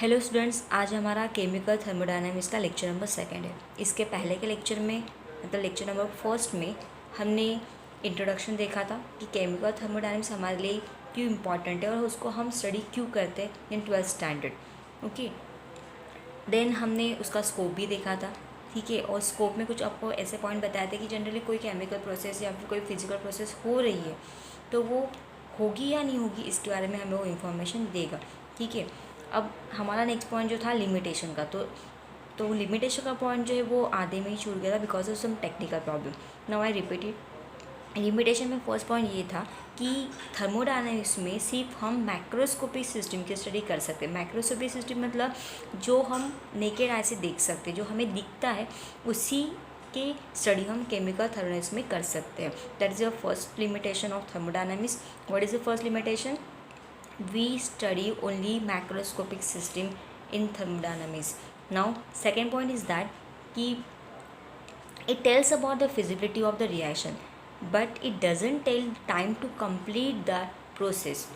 Hello students, आज हमारा chemical thermodynamics का लेक्चर नंबर 2 है। इसके पहले के लेक्चर में मतलब लेक्चर नंबर 1 में हमने इंट्रोडक्शन देखा था कि केमिकल थर्मोडायनामिक्स हमारे लिए क्यों इम्पॉर्टेंट है और उसको हम स्टडी क्यों करते हैं इन 12th स्टैंडर्ड। ओके, देन हमने उसका स्कोप भी देखा था। ठीक है, और स्कोप में कुछ आपको ऐसे पॉइंट बताए थे कि जनरली कोई केमिकल प्रोसेस या फिर कोई फिजिकल प्रोसेस हो रही है तो वो होगी या नहीं होगी, इसके बारे में हमें वो इन्फॉर्मेशन देगा। ठीक है, अब हमारा नेक्स्ट पॉइंट जो था लिमिटेशन का, तो लिमिटेशन का पॉइंट जो है वो आधे में ही छूट गया था because of some technical problem. Now I repeat it. Limitation में फर्स्ट पॉइंट ये था कि थर्मोडायनामिक्स में सिर्फ हम मैक्रोस्कोपिक सिस्टम की स्टडी कर सकते हैं। मैक्रोस्कोपिक सिस्टम मतलब जो हम नेकेड आई से देख सकते हैं, जो हमें दिखता है, उसी के स्टडी हम केमिकल थर्मोडायनामिक्स में कर सकते हैं। That is the first limitation of thermodynamics. What is the first limitation? We study only macroscopic system in thermodynamics. Now second point is that कि it tells about the feasibility of the reaction but it doesn't tell time to complete the process।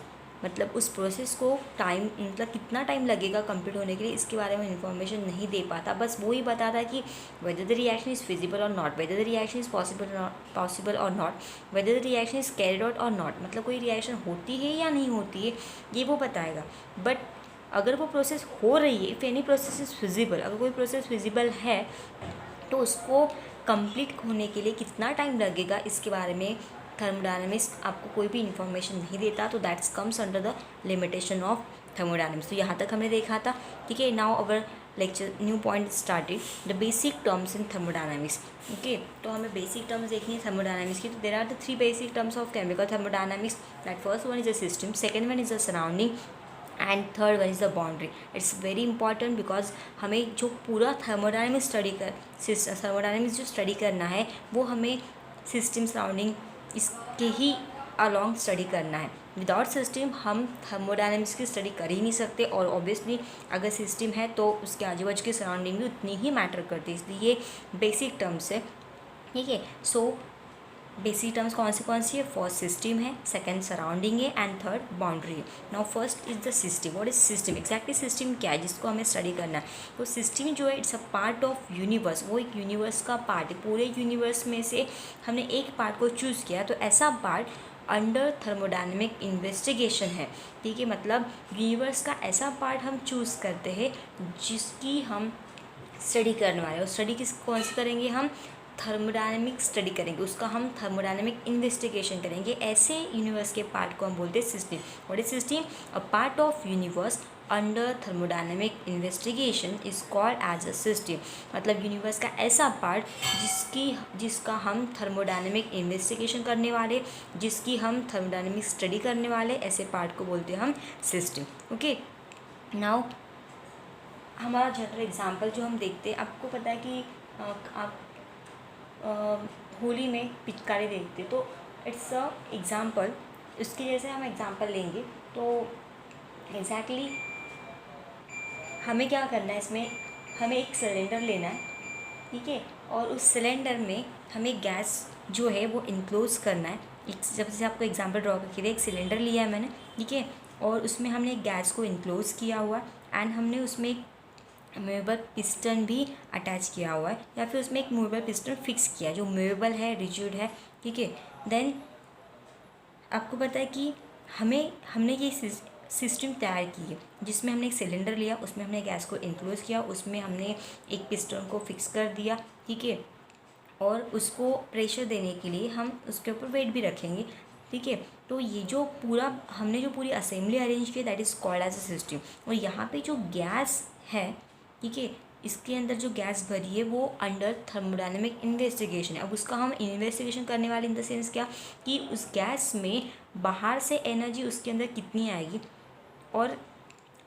मतलब उस process को time मतलब कितना time लगेगा complete होने के लिए, इसके बारे में इंफॉर्मेशन नहीं दे पाता। बस वो ही बताता कि whether the reaction is feasible और not, whether the reaction is possible और not, whether the reaction is carried out और नॉट। मतलब कोई रिएक्शन होती है या नहीं होती है ये वो बताएगा। बट अगर वो प्रोसेस हो रही है, if any process is feasible, अगर कोई प्रोसेस फिजिबल है तो उसको कंप्लीट होने के लिए कितना टाइम लगेगा, इसके बारे में थर्मोडायनामिक्स आपको कोई भी इन्फॉर्मेशन नहीं देता। तो that's comes under the limitation of thermodynamics. तो यहाँ तक हमने देखा था। ठीक है, now our lecture new point started, the basic terms in thermodynamics. Okay, तो हमें बेसिक टर्म्स देखनी है थर्मोडायनामिक्स की। तो there are the 3 basic terms of chemical thermodynamics. That first one is the system, second one is the surrounding and third one is the boundary. It's very important because हमें जो पूरा thermodynamics thermodynamics जो study करना है वो हमें system surrounding इसके ही along study करना है। विदाउट सिस्टम हम थर्मोडायनामिक्स की स्टडी कर ही नहीं सकते, और ऑब्वियसली अगर सिस्टम है तो उसके आजू बाजू की सराउंडिंग भी उतनी ही मैटर करती है। इसलिए ये बेसिक टर्म्स है। ठीक है, सो बेसिक टर्म्स कौन सी है? फर्स्ट सिस्टम है, सेकंड सराउंडिंग है एंड थर्ड बाउंड्री है। Now first is the system. What is system? Exactly system क्या है जिसको हमें स्टडी करना है? तो सिस्टम जो है it's a part of universe, वो एक यूनिवर्स का पार्ट है। पूरे यूनिवर्स में से हमने एक पार्ट को चूज़ किया, तो ऐसा पार्ट अंडर थर्मोडायनेमिक इन्वेस्टिगेशन है। ठीक है, मतलब यूनिवर्स का ऐसा पार्ट हम चूज़ करते हैं जिसकी हम स्टडी करने वाले हैं। और स्टडी कौन सी करेंगे? हम थर्मोडायनेमिक स्टडी करेंगे, उसका हम थर्मोडायनेमिक इन्वेस्टिगेशन करेंगे। ऐसे यूनिवर्स के पार्ट को हम बोलते हैं system. What is system? A part of universe under thermodynamic investigation is called as a system. मतलब यूनिवर्स का ऐसा पार्ट जिसका हम थर्मोडायनेमिक इन्वेस्टिगेशन करने वाले, जिसकी हम थर्मोडायनेमिक स्टडी करने वाले, ऐसे पार्ट को बोलते हैं हम सिस्टम। ओके, नाउ हमारा जनरल एग्जाम्पल जो हम देखते हैं, आपको पता है कि आप होली में पिचकारी देखते, तो इट्स अ एग्ज़ाम्पल। उसके जैसे हम एग्ज़ाम्पल लेंगे तो एग्जैक्टली हमें क्या करना है, इसमें हमें एक सिलेंडर लेना है। ठीक है, और उस सिलेंडर में हमें गैस जो है वो इनक्लोज करना है। एक जब से आपको एग्जांपल ड्रॉ करके दे, एक सिलेंडर लिया है मैंने, ठीक है, और उसमें हमने गैस को इनक्लोज किया हुआ एंड हमने उसमें एक मूवेबल पिस्टन भी अटैच किया हुआ है, या फिर उसमें एक मूवेबल पिस्टन फिक्स किया जो मूवेबल है, रिजिड है। ठीक है, देन आपको पता है कि हमने ये सिस्टम तैयार की है जिसमें हमने एक सिलेंडर लिया, उसमें हमने गैस को इनक्लोज किया, उसमें हमने एक पिस्टन को फिक्स कर दिया। ठीक है, और उसको प्रेशर देने के लिए हम उसके ऊपर वेट भी रखेंगे। ठीक है, तो ये जो पूरी असेंबली अरेंज की, that is called as a system. और यहाँ पे जो गैस है, ठीक है, इसके अंदर जो गैस भरी है वो अंडर थर्मोडायनेमिक इन्वेस्टिगेशन है। अब उसका हम इन्वेस्टिगेशन करने वाले इन द सेंस क्या, कि उस गैस में बाहर से एनर्जी उसके अंदर कितनी आएगी और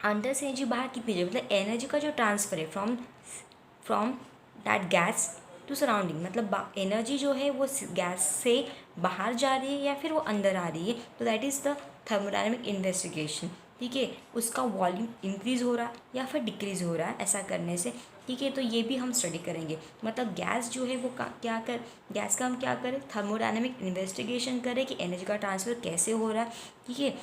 अंदर से एनर्जी बाहर कितनी जाएगी। मतलब एनर्जी का जो ट्रांसफ़र है from that gas to surrounding, मतलब एनर्जी जो है वो गैस से बाहर जा रही है या फिर वो अंदर आ रही है, तो that is the thermodynamic investigation. ठीक है, उसका वॉल्यूम इंक्रीज़ हो रहा है या फिर डिक्रीज़ हो रहा है ऐसा करने से। ठीक है, तो ये भी हम स्टडी करेंगे। मतलब गैस जो है वो गैस का हम क्या करें, थर्मोडायनेमिक इन्वेस्टिगेशन करें कि एनर्जी का ट्रांसफ़र कैसे हो रहा है। ठीक है,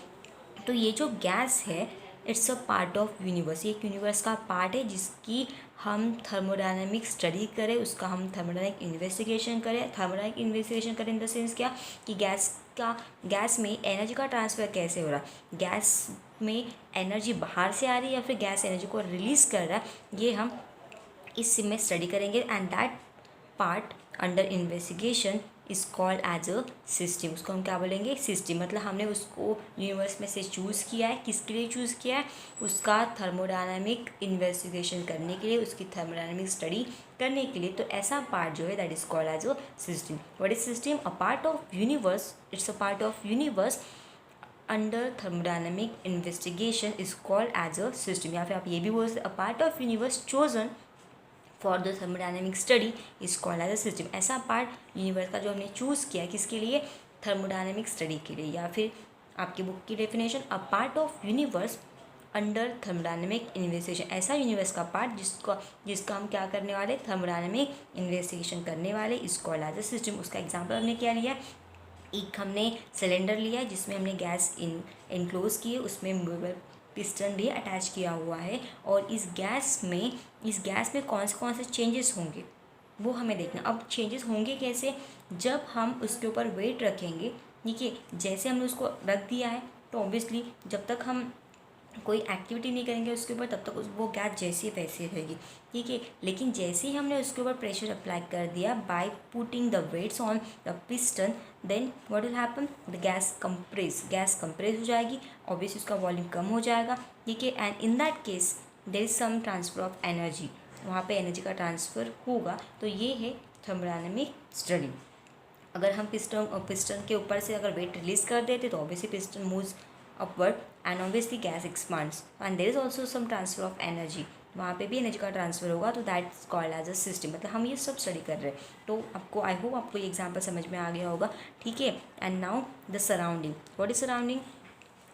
तो ये जो गैस है it's a part of universe, ये एक यूनिवर्स का पार्ट है जिसकी हम थर्मोडायनामिक स्टडी करें, उसका हम थर्मोडायनामिक इन्वेस्टिगेशन करें। थर्मोडायनामिक इन्वेस्टिगेशन करें इन द सेंस क्या कि गैस में एनर्जी का ट्रांसफ़र कैसे हो रहा है, गैस में एनर्जी बाहर से आ रही है या फिर गैस एनर्जी को रिलीज़ कर रहा है, ये हम इस सिम में स्टडी करेंगे। And that part under investigation is called as a system. उसको हम क्या बोलेंगे, सिस्टम। मतलब हमने उसको यूनिवर्स में से चूज़ किया है, किसके लिए चूज़ किया है, उसका थर्मोडायनामिक इन्वेस्टिगेशन करने के लिए, उसकी थर्मोडायनामिक स्टडी करने के लिए। तो ऐसा पार्ट जो है that is called as a system. What is system? A part of universe, it's a part of universe under thermodynamic investigation is called as a system. या फिर आप ये भी बोल सकते, a part of universe chosen for the thermodynamic study is called as a system. ऐसा part universe का जो हमने चूज़ किया किसके लिए, थर्मोडायनामिक स्टडी के लिए। या फिर आपकी बुक की definition, a part of universe under thermodynamic investigation, ऐसा यूनिवर्स का पार्ट जिसका हम क्या करने वाले, थर्मोडायनामिक इन्वेस्टिगेशन करने वाले, is called as a system. उसका एग्जाम्पल हमने क्या लिया, एक हमने सिलेंडर लिया जिसमें हमने गैस इनक्लोज की है, उसमें मूवेबल पिस्टन भी अटैच किया हुआ है। और इस गैस में कौन से चेंजेस होंगे वो हमें देखना। अब चेंजेस होंगे कैसे, जब हम उसके ऊपर वेट रखेंगे, ठीक है। जैसे हमने उसको रख दिया है तो ऑब्वियसली जब तक हम कोई एक्टिविटी नहीं करेंगे उसके ऊपर तब तक वो गैस जैसी वैसी रहेगी, ठीक है। लेकिन जैसे ही हमने उसके ऊपर प्रेशर अप्लाई कर दिया by putting the weights on the piston, then what will happen, the gas compress हो जाएगी, ऑब्वियसली उसका वॉल्यूम कम हो जाएगा, ठीक है। And in that case there is some transfer of energy, वहाँ पे एनर्जी का ट्रांसफ़र होगा। तो ये है थर्मोडायनामिक स्टडी। अगर हम पिस्टन के ऊपर से अगर वेट रिलीज कर देते तो obviously piston moves upward and obviously gas expands and there is also some transfer of energy, वहाँ पे भी एनर्जी का ट्रांसफर होगा। तो that's called as a system. मतलब हम ये सब स्टडी कर रहे हैं। तो आपको आई होप आपको ये एग्जाम्पल समझ में आ गया होगा, ठीक है। And now the surrounding, what is surrounding,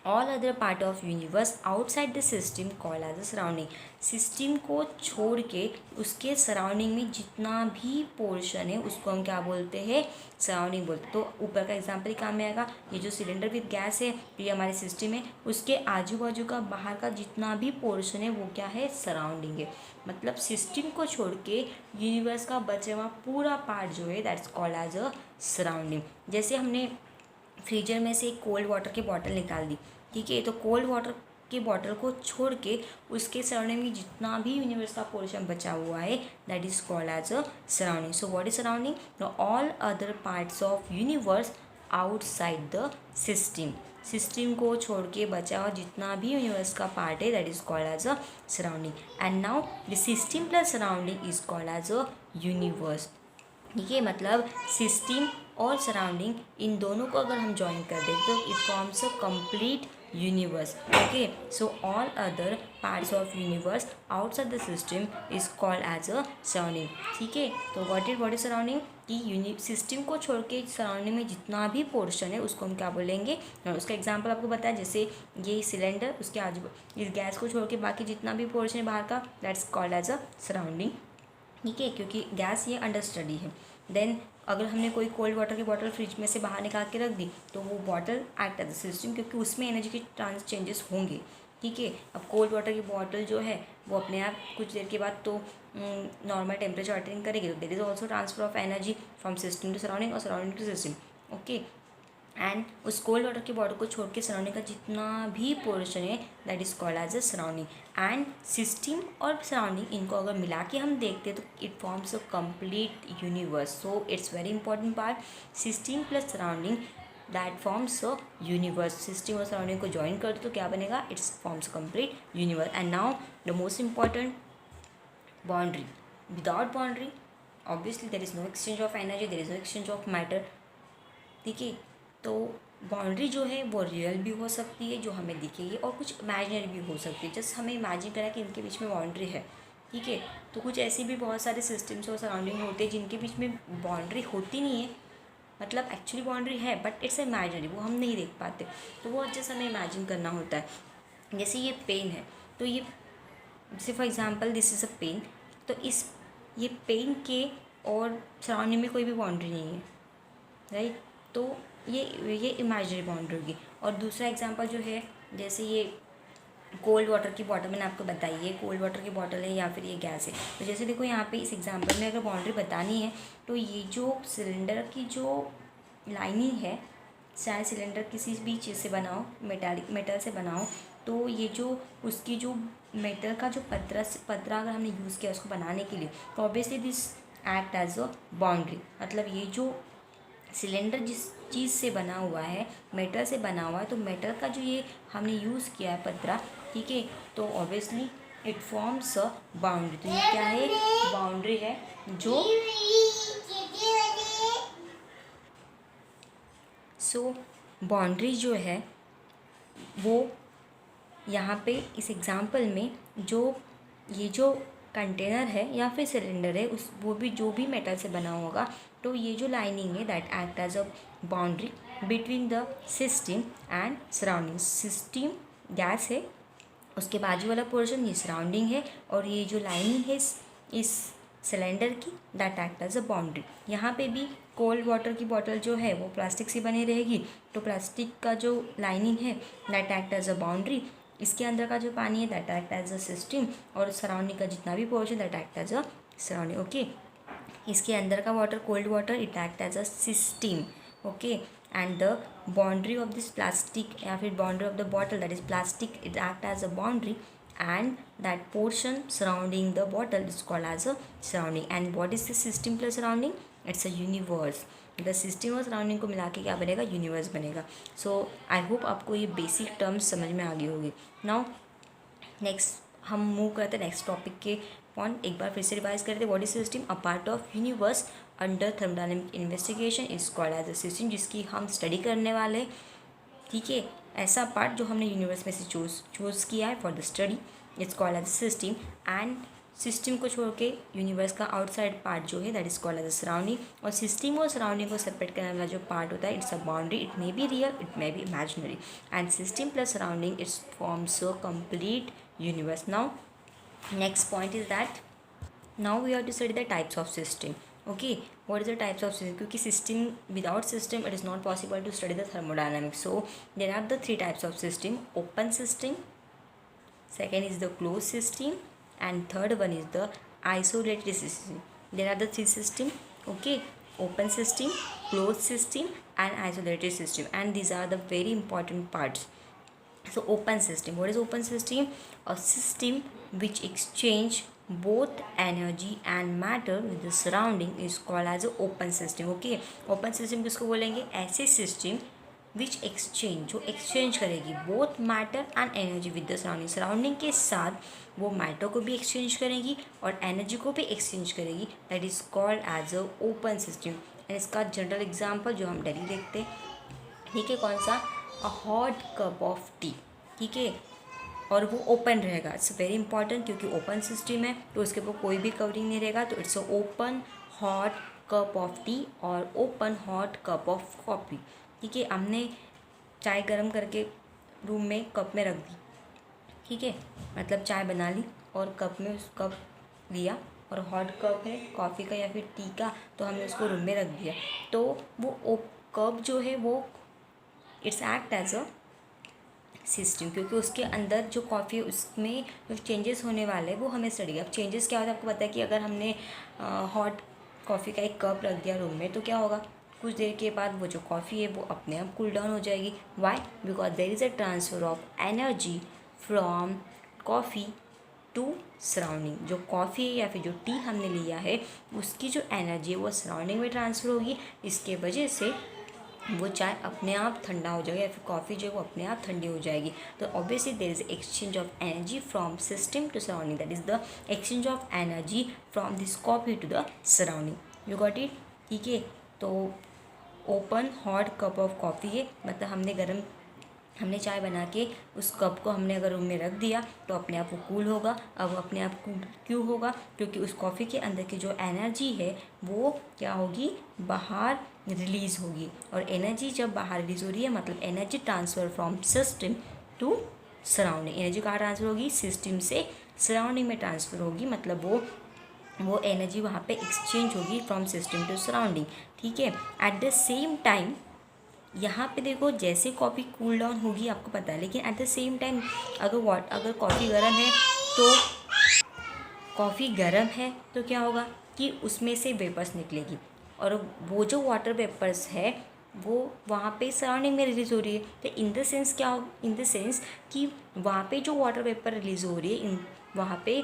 all other part of universe outside the system called as a surrounding. System को छोड़ के उसके सराउंडिंग में जितना भी पोर्शन है उसको हम क्या बोलते हैं, सराउंडिंग बोलते हैं। तो ऊपर का एग्जाम्पल ही काम में आएगा, ये जो सिलेंडर विद गैस है ये हमारे सिस्टम है, उसके आजू बाजू का बाहर का जितना भी पोर्शन है वो क्या है, सराउंडिंग है। मतलब सिस्टम को छोड़ के यूनिवर्स का बचा हुआ पूरा पार्ट जो है that's called as a surrounding. जैसे हमने फ्रीजर में से एक कोल्ड वाटर की बॉटल निकाल दी, ठीक है। तो कोल्ड वाटर की बॉटल को छोड़ के उसके सराउंडिंग में जितना भी यूनिवर्स का पोर्शन बचा हुआ है that is called as a surrounding. So what is surrounding, the all other parts of universe outside the system. System को छोड़ के बचा हुआ जितना भी यूनिवर्स का पार्ट है that is called as a surrounding. And now the system plus surrounding is called as a universe, ठीक है। मतलब सिस्टम और सराउंडिंग इन दोनों को अगर हम ज्वाइन कर दें तो it forms a complete universe, okay. So all other parts of universe outside the system is called as a surrounding, ठीक है। तो व्हाट इज सराउंडिंग, कि सिस्टम को छोड़ के सराउंडिंग में जितना भी पोर्शन है उसको हम क्या बोलेंगे, उसका एग्जांपल आपको बताया, जैसे ये सिलेंडर, उसके आजू इस गैस को छोड़ के बाकी जितना भी पोर्शन है बाहर का that's called as a surrounding, ठीक है। क्योंकि गैस ये अंडर स्टडी है। देन अगर हमने कोई कोल्ड वाटर की बॉटल फ्रिज में से बाहर निकाल के रख दी तो वो bottle act as a system, क्योंकि उसमें एनर्जी के चेंजेस होंगे, ठीक है। अब कोल्ड वाटर की बॉटल जो है वो अपने आप कुछ देर के बाद तो नॉर्मल टेम्परेचर अटेन करेगी, तो there is also transfer of energy from system to surrounding और surrounding to system, okay. And उस कोल्ड वाटर की बॉटल को छोड़ के सराउंडिंग का जितना भी पोर्शन है that is called as a surrounding. And system और सराउंडिंग इनको अगर मिला के हम देखते हैं तो it forms a complete universe. So it's very important part, system plus surrounding that forms a universe. System और सराउंडिंग को ज्वाइन कर दो तो क्या बनेगा, it's forms complete universe. And now the most important, boundary. Without boundary obviously there is no exchange of energy, there is no exchange of matter, ठीक है। तो बाउंड्री जो है वो रियल भी हो सकती है जो हमें दिखेगी और कुछ इमेजिनरी भी हो सकती है, जस्ट हमें इमेजिन करें कि इनके बीच में बाउंड्री है, ठीक है। तो कुछ ऐसे भी बहुत सारे सिस्टम्स और सराउंडिंग होते हैं जिनके बीच में बाउंड्री होती नहीं है, मतलब एक्चुअली बाउंड्री है बट इट्स इमेजिनरी, वो हम नहीं देख पाते, तो वो जस्ट हमें इमेजिन करना होता है। जैसे ये पेन है, तो ये जैसे for example this is a pen, तो ये पेन के और सराउंडिंग में कोई भी बाउंड्री नहीं है, राइट। तो ये इमेजिनरी बाउंड्री होगी। और दूसरा एग्जांपल जो है, जैसे ये कोल्ड वाटर की बॉटल मैंने आपको बताई है, कोल्ड वाटर की बॉटल है या फिर ये गैस है। तो जैसे देखो यहाँ पे इस एग्जांपल में अगर बाउंड्री बतानी है तो ये जो सिलेंडर की जो लाइनिंग है, चाहे सिलेंडर किसी भी चीज़ से बनाओ, मेटल से बनाओ, तो ये जो उसकी जो मेटल का जो पतरा अगर हमने यूज़ किया उसको बनाने के लिए, तो obviously this act as a boundary. मतलब ये जो सिलेंडर जिस चीज़ से बना हुआ है, मेटल से बना हुआ है, तो मेटल का जो ये हमने यूज़ किया है पतरा, ठीक है, तो obviously it forms a boundary. तो ये क्या है, बाउंड्री है। जो बाउंड्री जो है वो यहाँ पे इस एग्जांपल में जो ये जो कंटेनर है या फिर सिलेंडर है उस वो भी जो भी मेटल से बना होगा, तो ये जो लाइनिंग है that act as a boundary between the system and surrounding. System gas है, उसके बाजू वाला पोर्शन ये सराउंडिंग है, और ये जो लाइनिंग है इस सिलेंडर की that act as a boundary. यहाँ पे भी कोल्ड वाटर की बॉटल जो है वो प्लास्टिक से बनी रहेगी, तो प्लास्टिक का जो लाइनिंग है that act as a boundary, इसके अंदर का जो पानी है that act as a system, और सराउंडिंग का जितना भी portion that act as a surrounding. Okay, इसके अंदर का water cold water it act as a system. Okay, and the boundary of this plastic या फिर boundary of the bottle that is plastic it act as a boundary, and that portion surrounding the bottle is called as a surrounding. And what is the system plus surrounding? It's a universe. the system और surrounding को मिला के क्या बनेगा, universe बनेगा। सो I hope आपको ये basic terms समझ में आ गई होगी। नाउ नेक्स्ट हम मूव करते हैं नेक्स्ट टॉपिक के पॉइंट। एक बार फिर से रिवाइज करते हैं। What is system? A part of universe under thermodynamic investigation is called as a system, जिसकी हम स्टडी करने वाले हैं, ठीक है। ऐसा पार्ट जो हमने यूनिवर्स में से चूज़ किया है for the study it's called as system. And system को छोड़ के यूनिवर्स का आउटसाइड पार्ट जो है that is called as a surrounding. और सिस्टम और सराउंडिंग को सेपरेट करने वाला जो पार्ट होता है it's a boundary. It may be real, it may be imaginary, and system plus surrounding it's forms a complete universe. Now next point is that now we have to study the types of system. Okay, what is the types of system? क्योंकि system, without system it is not possible to study the thermodynamics. So there are the three types of system: open system, second is the closed system, and third one is the isolated system. There are the three system. Okay, open system, closed system, and isolated system, and these are the very important parts. So open system, what is open system? A system which exchange both energy and matter with the surrounding is called as a open system. Okay, open system किसको बोलेंगे? ऐसे system which exchange, जो exchange करेगी both matter and energy with the surrounding, surrounding के साथ वो matter को भी exchange करेगी और energy को भी exchange करेगी, that is called as a open system. and इसका जनरल एग्जाम्पल जो हम डेली देखते हैं, ठीक है, कौन सा? A hot cup of T, ठीक है, और वो ओपन रहेगा। इट्स वेरी इंपॉर्टेंट क्योंकि ओपन सिस्टम है तो उसके ऊपर कोई भी कवरिंग नहीं रहेगा। तो it's a open hot cup of tea और open hot cup of coffee, ठीक है। हमने चाय गर्म करके रूम में कप में रख दी, ठीक है, मतलब चाय बना ली और कप में उस कप लिया, और हॉट कप है कॉफ़ी का या फिर टी का, तो हमने उसको रूम में रख दिया, तो वो कप जो है वो it's act as a system, क्योंकि उसके अंदर जो कॉफ़ी उसमें जो चेंजेस होने वाले हैं वो हमें स्टडी। अब चेंजेस क्या होता है आपको पता है कि अगर हमने हॉट कॉफ़ी का एक कप रख दिया रूम में तो क्या होगा, कुछ देर के बाद वो जो कॉफ़ी है वो अपने आप कूल डाउन हो जाएगी। Why? Because there is a transfer of energy from coffee to surrounding. जो कॉफ़ी या फिर जो टी हमने लिया है उसकी जो एनर्जी है वो सराउंडिंग में ट्रांसफ़र होगी, इसके वजह से वो चाय अपने आप ठंडा हो जाएगा या फिर कॉफ़ी जो है वो अपने आप ठंडी हो जाएगी। तो obviously there is exchange of energy from system to surrounding, that is the exchange of energy from this coffee to the surrounding. You got it? ठीक है, तो open hot cup of coffee है, मतलब हमने चाय बना के उस कप को हमने अगर रूम में रख दिया तो अपने आप वो कूल होगा। अब वो अपने आप कूल क्यों होगा? क्योंकि उस कॉफ़ी के अंदर की जो एनर्जी है वो क्या होगी, बाहर रिलीज़ होगी। और एनर्जी जब बाहर रिलीज़ हो रही है मतलब energy transfer from system to surrounding. Energy कहाँ ट्रांसफ़र होगी? सिस्टम से सराउंडिंग में ट्रांसफ़र होगी, मतलब वो एनर्जी वहाँ पे एक्सचेंज होगी फ्रॉम सिस्टम टू सराउंडिंग, ठीक है। एट द सेम टाइम यहाँ पे देखो जैसे कॉफ़ी कूल डाउन होगी आपको पता है, लेकिन एट द सेम टाइम अगर कॉफ़ी गर्म है तो क्या होगा कि उसमें से वेपर्स निकलेगी, और वो जो वाटर वेपर्स है वो वहाँ पे सराउंडिंग में रिलीज़ हो रही है। तो इन द सेंस कि वहाँ पे जो वाटर वेपर रिलीज़ हो रही है वहाँ पे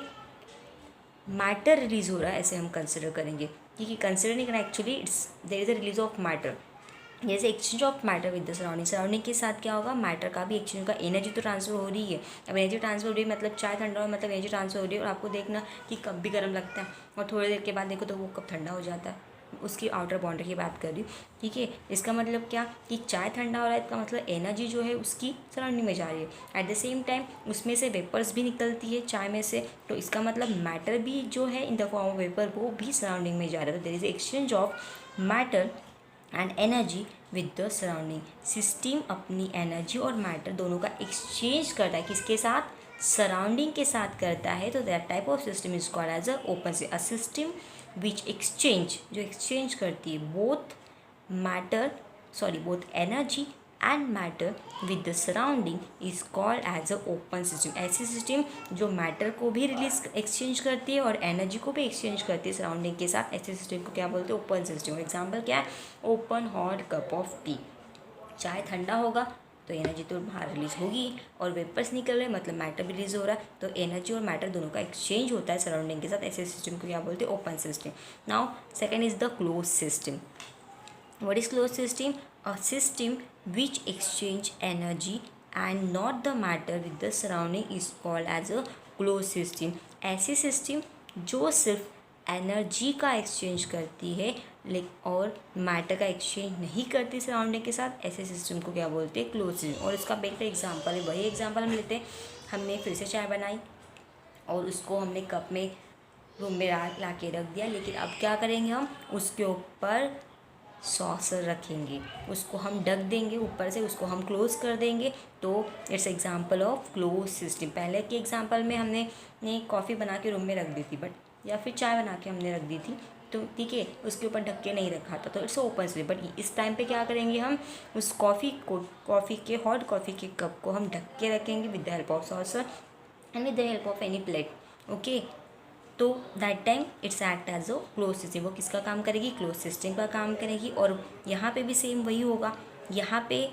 मैटर रिलीज़ हो रहा है, ऐसे हम कंसिडर करेंगे, क्योंकि कंसिडर नहीं करना, actually it's there is a release of matter. जैसे exchange of matter with the surrounding के साथ क्या होगा, मैटर का भी एक्सचेंज का एनर्जी तो ट्रांसफर हो रही है। अब एनर्जी ट्रांसफर हो रही है मतलब चाय ठंडा हो मतलब एनर्जी ट्रांसफर हो रही है। और आपको देखना कि कप भी गर्म लगता है और थोड़ी देर के बाद देखो तो वो कप ठंडा हो जाता है। उसकी आउटर बाउंड्री की बात कर रही हूँ, ठीक है। इसका मतलब क्या कि चाय ठंडा हो रहा है, इसका मतलब एनर्जी जो है उसकी सराउंडिंग में जा रही है। एट द सेम टाइम उसमें से वेपर्स भी निकलती है चाय में से, तो इसका मतलब मैटर भी जो है in the form of vapour वो भी सराउंडिंग में जा रहा है। तो there is exchange of matter and energy with the surrounding. System अपनी एनर्जी और मैटर दोनों का एक्सचेंज करता है, किसके साथ, सराउंडिंग के साथ करता है। तो that type of system is called as a open system. A system which exchange, जो एक्सचेंज करती है both energy and matter with the surrounding is called as a open system. ऐसी सिस्टम जो मैटर को भी एक्सचेंज करती है और एनर्जी को भी एक्सचेंज करती है सराउंडिंग के साथ, ऐसे सिस्टम को क्या बोलते हैं, ओपन सिस्टम। एग्जाम्पल क्या है, open hot cup of T. चाय ठंडा होगा तो एनर्जी तो बाहर रिलीज होगी और वेपर्स निकल रहे हैं मतलब मैटर भी रिलीज हो रहा है, तो एनर्जी और मैटर दोनों का एक्सचेंज होता है सराउंडिंग के साथ। ऐसे सिस्टम को क्या बोलते हैं, open system. Now second is the close system. What is closed system? A system which exchange energy and not the matter with the surrounding is called as a closed system. ऐसी system जो सिर्फ energy का exchange करती है और matter का exchange नहीं करती सराउंडिंग के साथ, ऐसे सिस्टम को क्या बोलते हैं, क्लोज सिस्टम। और इसका बेस्ट एग्जांपल है, वही एग्जांपल हम लेते हैं, हमने फिर से चाय बनाई और उसको हमने कप में रूम में ला के रख दिया, लेकिन अब क्या करेंगे, हम उसके ऊपर सॉसर रखेंगे, उसको हम ढक देंगे ऊपर से, उसको हम क्लोज कर देंगे। तो it's example of close system. पहले के एग्जांपल में हमने कॉफ़ी बना के रूम में रख दी थी, बट या फिर चाय बना के हमने रख दी थी, तो ठीक है, उसके ऊपर ढक के नहीं रखा था, तो इट्स ओपन सिस्टम। बट इस टाइम पे क्या करेंगे, हम उस हॉट कॉफ़ी के कप को हम ढक के रखेंगे with the help of saucer and with the help of any plate, okay. तो that time it's act as a close system. वो किसका काम करेगी, क्लोज सिस्टम का काम करेगी। और यहाँ पे भी सेम वही होगा। यहाँ पे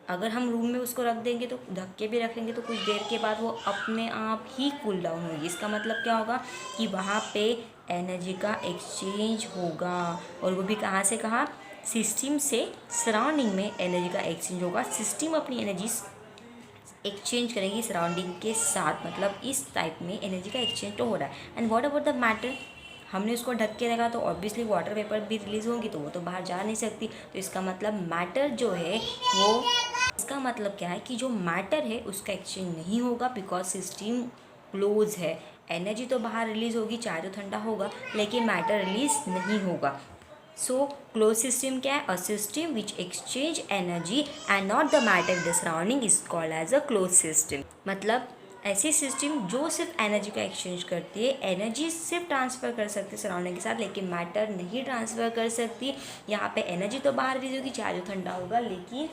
अगर हम रूम में उसको रख देंगे तो ढक के भी रखेंगे तो कुछ देर के बाद वो अपने आप ही कूल डाउन होगी। इसका मतलब क्या होगा कि वहाँ पे एनर्जी का एक्सचेंज होगा, और वो भी कहाँ से, कहाँ, सिस्टम से सराउंडिंग में एनर्जी का एक्सचेंज होगा। सिस्टम अपनी एनर्जी एक्सचेंज करेंगी सराउंडिंग के साथ, मतलब इस टाइप में एनर्जी का एक्सचेंज तो हो रहा है। And what about the matter, हमने उसको ढक के रखा तो ऑब्वियसली वाटर वेपर भी रिलीज होंगी, तो वो तो बाहर जा नहीं सकती। तो इसका मतलब मैटर जो है वो, इसका मतलब क्या है कि जो मैटर है उसका एक्सचेंज नहीं होगा, बिकॉज सिस्टम क्लोज है। एनर्जी तो बाहर रिलीज होगी, चाहे तो ठंडा होगा, लेकिन मैटर रिलीज नहीं होगा। सो क्लोज सिस्टम क्या है, a system which exchange energy and not the matter with the surrounding is called as a close system. मतलब ऐसी सिस्टम जो सिर्फ एनर्जी का एक्सचेंज करती है, एनर्जी सिर्फ ट्रांसफ़र कर सकती है सराउंडिंग के साथ, लेकिन मैटर नहीं ट्रांसफ़र कर सकती। यहाँ पे एनर्जी तो बाहर रिलीज होगी, चाहे जो ठंडा होगा, लेकिन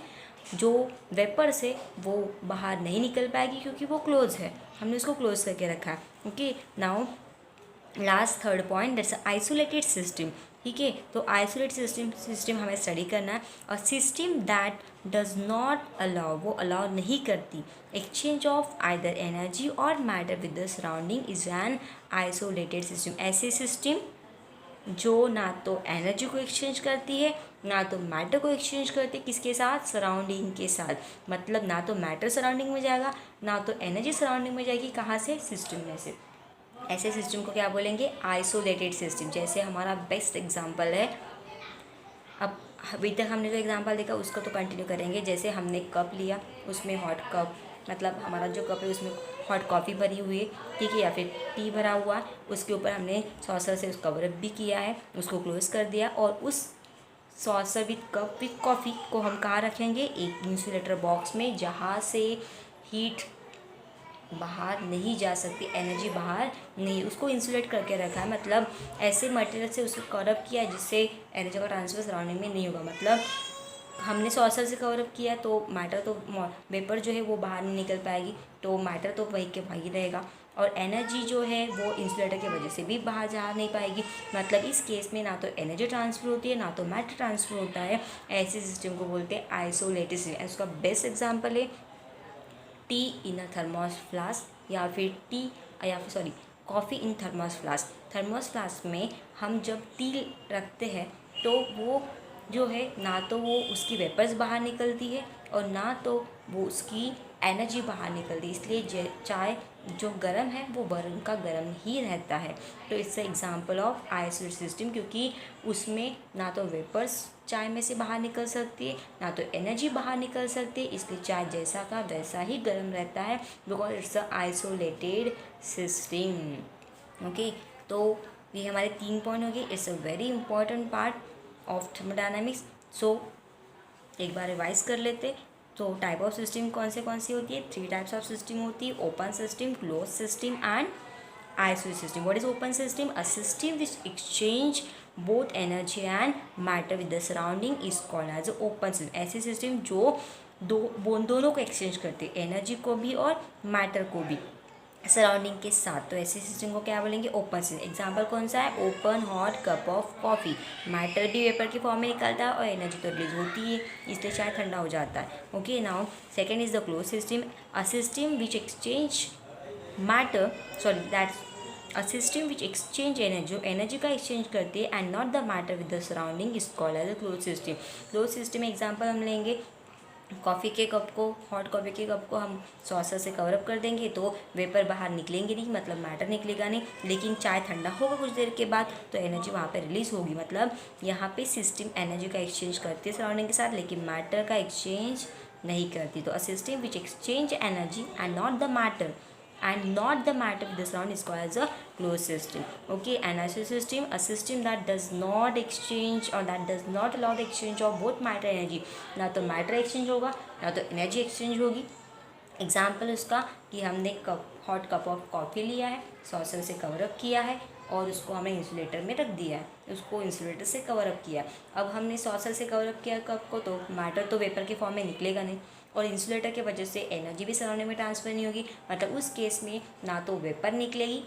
जो वेपर्स है वो बाहर नहीं निकल पाएगी क्योंकि वो क्लोज है, हमने उसको क्लोज करके रखा है, okay. Now last third point, that's isolated system, ठीक है। तो आइसोलेट सिस्टम हमें स्टडी करना है। और system that does not allow, वो अलाउ नहीं करती एक्सचेंज ऑफ आइदर एनर्जी और matter with the surrounding is an isolated system. ऐसे सिस्टम जो ना तो एनर्जी को एक्सचेंज करती है ना तो मैटर को एक्सचेंज करती है, किसके साथ, सराउंडिंग के साथ। मतलब ना तो मैटर सराउंडिंग में जाएगा ना तो एनर्जी सराउंडिंग में जाएगी, कहाँ से, सिस्टम में से। ऐसे सिस्टम को क्या बोलेंगे, आइसोलेटेड सिस्टम। जैसे हमारा बेस्ट एग्जांपल है, अब अभी तक हमने जो एग्जांपल देखा उसको तो कंटिन्यू करेंगे। जैसे हमने कप लिया, उसमें हॉट कप, मतलब हमारा जो कप है उसमें हॉट कॉफ़ी भरी हुई है, ठीक है, या फिर टी भरा हुआ है, उसके ऊपर हमने सॉसर से उसका कवर अप भी किया है, उसको क्लोज कर दिया, और उस saucer with cup with coffee को हम कहाँ रखेंगे, एक इंसुलेटर बॉक्स में, जहाँ से हीट बाहर नहीं जा सकती, एनर्जी बाहर नहीं, उसको इंसुलेट करके रखा है। मतलब ऐसे मटेरियल से उसको कवर अप किया है जिससे एनर्जी का ट्रांसफर सराउंडिंग में नहीं होगा। मतलब हमने सॉर्सर से कवर अप किया तो मैटर तो वेपर जो है वो बाहर नहीं निकल पाएगी, तो मैटर तो वही के वही रहेगा, और एनर्जी जो है वो इंसुलेटर की वजह से भी बाहर जा नहीं पाएगी। मतलब इस केस में ना तो एनर्जी ट्रांसफ़र होती है ना तो मैटर ट्रांसफ़र होता है। ऐसे सिस्टम को बोलते हैं आइसोलेटेड सिस्टम। इसका बेस्ट एग्जांपल है टी इन अ थर्मोस फ्लास्क, या फिर sorry coffee in thermos flask. Thermos flask में हम जब टी रखते हैं तो वो जो है ना तो वो उसकी वेपर्स बाहर निकलती है और ना तो वो उसकी एनर्जी बाहर निकलती, इसलिए चाय जो गर्म है वो गर्म का गर्म ही रहता है। तो it's example of isolated system, क्योंकि उसमें ना तो वेपर्स चाय में से बाहर निकल सकती है ना तो एनर्जी बाहर निकल सकती है, इसलिए चाय जैसा का वैसा ही गर्म रहता है, because it's a isolated system. Okay, तो ये हमारे 3 पॉइंट हो गए। It's a very important part of thermodynamics. So एक बार रिवाइज कर लेते। तो टाइप ऑफ सिस्टम कौन सी होती है? 3 टाइप्स ऑफ सिस्टम होती है, open system, close system and isolated system. What is open system? A system which exchange both energy and matter with the surrounding is called as open system. ऐसे system जो दोनों को exchange करते, energy को भी और मैटर को भी सराउंडिंग के साथ, तो ऐसे सिस्टम को क्या बोलेंगे? Open system. एग्जांपल कौन सा है? Open hot cup of coffee. Matter भी वेपर के फॉर्म में निकलता है और एनर्जी तो रिलीज होती है, इसलिए चाय ठंडा हो जाता है। Okay, now second is the close system. A system which exchange matter, sorry that's a system which exchange energy, जो एनर्जी का एक्सचेंज करती है and not the matter with the surrounding is called as a close system. Close system में example हम लेंगे, coffee के cup को, hot coffee के कप को हम सॉसर से कवर अप कर देंगे तो वेपर बाहर निकलेंगे नहीं, मतलब मैटर निकलेगा नहीं, लेकिन चाय ठंडा होगा कुछ देर के बाद तो एनर्जी वहाँ पे रिलीज़ होगी। मतलब यहाँ पे सिस्टम एनर्जी का एक्सचेंज करती है सराउंडिंग के साथ, लेकिन मैटर का एक्सचेंज नहीं करती। तो अ system which exchange energy and not the matter with the surrounding is called as a closed system. Okay, an isolation system, a system that does not exchange or that does not allow the exchange of both matter energy, ना तो matter exchange होगा ना तो energy exchange होगी। Example उसका कि हमने hot cup of coffee लिया है, सॉसर से कवर अप किया है और उसको हमें इंसुलेटर में रख दिया है, उसको इंसुलेटर से कवर अप किया। अब हमने सॉसर से कवर अप किया कप को, तो मैटर तो वेपर के फॉर्म में निकलेगा नहीं और इंसुलेटर की वजह से एनर्जी भी सराउंडिंग में ट्रांसफ़र नहीं होगी। मतलब उस केस में ना तो वेपर निकलेगी,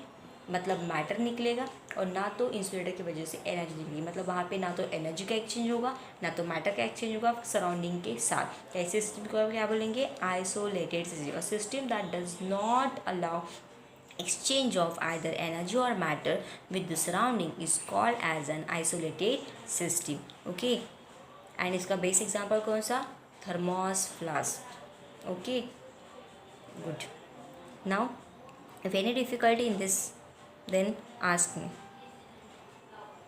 मतलब मैटर निकलेगा, और ना तो इंसुलेटर की वजह से एनर्जी निकलेगी। मतलब वहाँ पे ना तो एनर्जी का एक्सचेंज होगा ना तो मैटर का एक्सचेंज होगा सराउंडिंग के साथ। ऐसे सिस्टम को क्या बोलेंगे? Isolated system. A system that does not allow exchange of either energy or matter with the surrounding is called as an isolated system. Okay, and इसका बेस एग्जांपल कौन सा? Thermos flask. Okay, good. Now if any difficulty in this, then ask me.